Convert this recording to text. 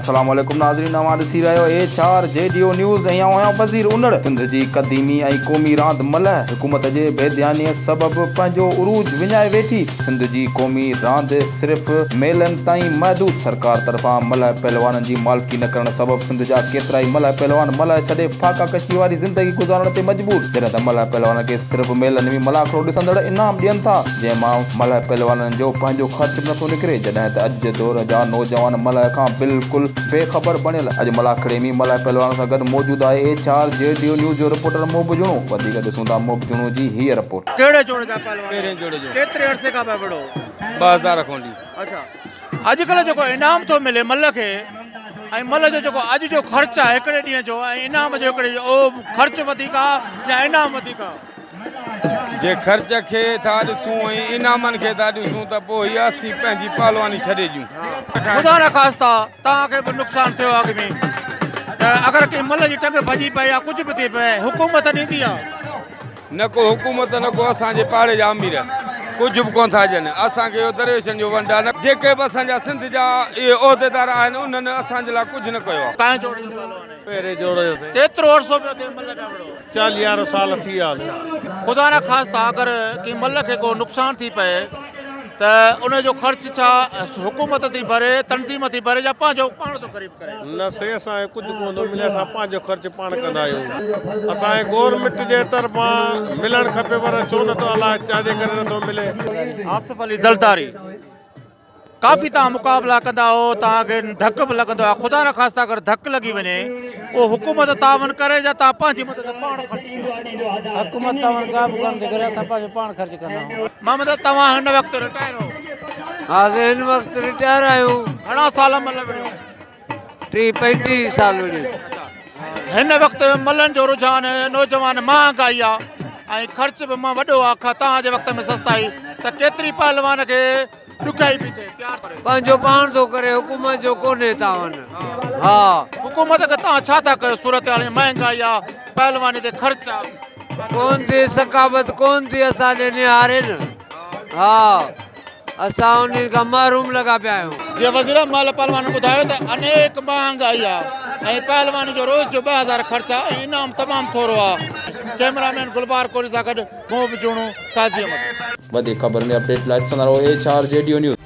अस्सलाम वालेकुम नाज़रीन, तव्हां ॾिसी रहियो HR JDO न्यूज़ ऐं आहियां वज़ीर उनड़। सिंध जी क़दीमी ऐं क़ौमी रांदि मल्ह हुकूमत जे बेध्यानीअ सबबि पंहिंजो उरूज विञाए वेठी। सिंध जी क़ौमी रांदि सिर्फ़ मेलनि ताईं महदूद। सरकार तरफ़ां मल्ह पहलवाननि जी मालिकी न करण सबबि सिंध जा केतिरा ई मल्ह पहलवान मल्ह छॾे फाका कशी वारी ज़िंदगी गुज़ारण ते मजबूर। जॾहिं त मल्ह पहलवान खे सिर्फ़ मेलनि में मलाखड़ो ॾिसंदड़ इनाम ॾियनि था, जंहिंमां मल्ह पहलवाननि जो पंहिंजो ख़र्च नथो निकिरे। जॾहिं त अॼु जे दौर जा नौजवान मल्ह खां बिल्कुलु बेख़बर बणियल। अॼु मलाखड़े में मल्ह पहलवान सां गॾु मौजूदु आहे HR JDO न्यूज़ जो रिपोर्टर मोब जुणो। वधीक ॾिसूं था मोब जुणो जी हीअ रिपोर्ट। कहिड़े जोड़े जा पहलवान? पहिरें जोड़े जो। केतिरे अरसे खां पिया विढ़ो? 2000 खोंडी। अच्छा, अॼुकल्ह जेको इनाम थो मिले मल्ह खे ऐं मल्ह जो जेको अॼु जो ख़र्चु आहे हिकिड़े ॾींहं जो ऐं इनाम जो हिकिड़े उहो ख़र्चु वधीक आहे या इनाम वधीक आहे? जे ख़र्च खे था ॾिसूं ऐं इनामनि खे था ॾिसूं त पोइ इहा असीं पंहिंजी पहलवानी छॾे ॾियूं। ख़ुदा न ख़ास्ता तव्हांखे बि नुक़सानु थियो अॻु में त अगरि कंहिं मल्ह जी टंग भॼी पए या कुझु बि थी पए हुकूमत ॾींदी आहे? न को हुकूमत न को असांजे पाड़े जा अमीर कुझु बि कोन था ॾियनि। असांखे इहो दरवेशनि जो वंड आहे न। जेके बि असांजा सिंध जा इहे उहिदेदार आहिनि उन्हनि असांजे लाइ कुझु न कयो आहे। कंहिं जोड़े जो पहलवान आहे? पहिरें जोड़े जो केतिरो अरसो पियो थिए मल्ह पिया विढ़ो? 40 साल थी विया। ख़ुदा न ख़ास्ता अगरि कंहिं मल्ह खे को नुक़सानु थी पए त उनजो ख़र्चु छा हुकूमत थी भरे, तनज़ीम थी भरे या पंहिंजो पाण थो क़रीब करे? न से असांखे कुझु कोन थो मिले, असां पंहिंजो ख़र्च पाण कंदा आहियूं। असांखे गवर्नमेंट जे तरफ़ां मिलणु खपे पर छो नथो अलाए छाजे करे नथो मिले। आसिफ अली ज़रदारी, काफ़ी तव्हां मुक़ाबला कंदा हो, तव्हांखे धक बि लॻंदो आहे। ख़ुदा न ख़ास्ता अगरि धक लॻी वञे उहो हुकूमत तावन करे या तव्हां पंहिंजी मदद पाण ख़र्च कयो? हुकूमत तावन का बि कोन थी करे, असां पंहिंजो पाण ख़र्च कंदा आहियूं। मोहम्मद, तव्हां हिन वक़्तु रिटायर हो? हा, हिन वक़्तु रिटायर आहियूं। घणा साल मल्ह विढ़ियो? 30-35 साल विढ़ियो। हिन वक़्तु मल्हनि जो रुझान नौजवान महांगाई आहे ऐं ख़र्च बि मां वॾो आहे तव्हांजे वक़्त में सस्ताई, त केतिरी पहलवान खे ॾुखाई पई थिए तयारु करे? पंहिंजो पाण थो करे, हुकूमत जो कोन्हे तावन। हा, हुकूमत खे तव्हां छा था कयो? सूरत हाल महांगाई आहे, पहलवानी ते ख़र्च आहे, कोन थी सकाबत कोन थी असां ॾे निहारे न। हा, असां उन खां महरूम लॻा पिया आहियूं। जीअं वज़ीर माल पहलवान ॿुधायो त अनेक महांगाई आहे ऐं पहलवानी जो रोज़ जो 2000 ख़र्च आहे ऐं इनाम तमामु थोरो आहे। कैमरामैन गुलबार कोहली सां गॾु मोब जुणो, काज़ी अहमद। वधीक ख़बरुनि अपडेट लाइ ॾिसंदा रहो HR JDO न्यूज़।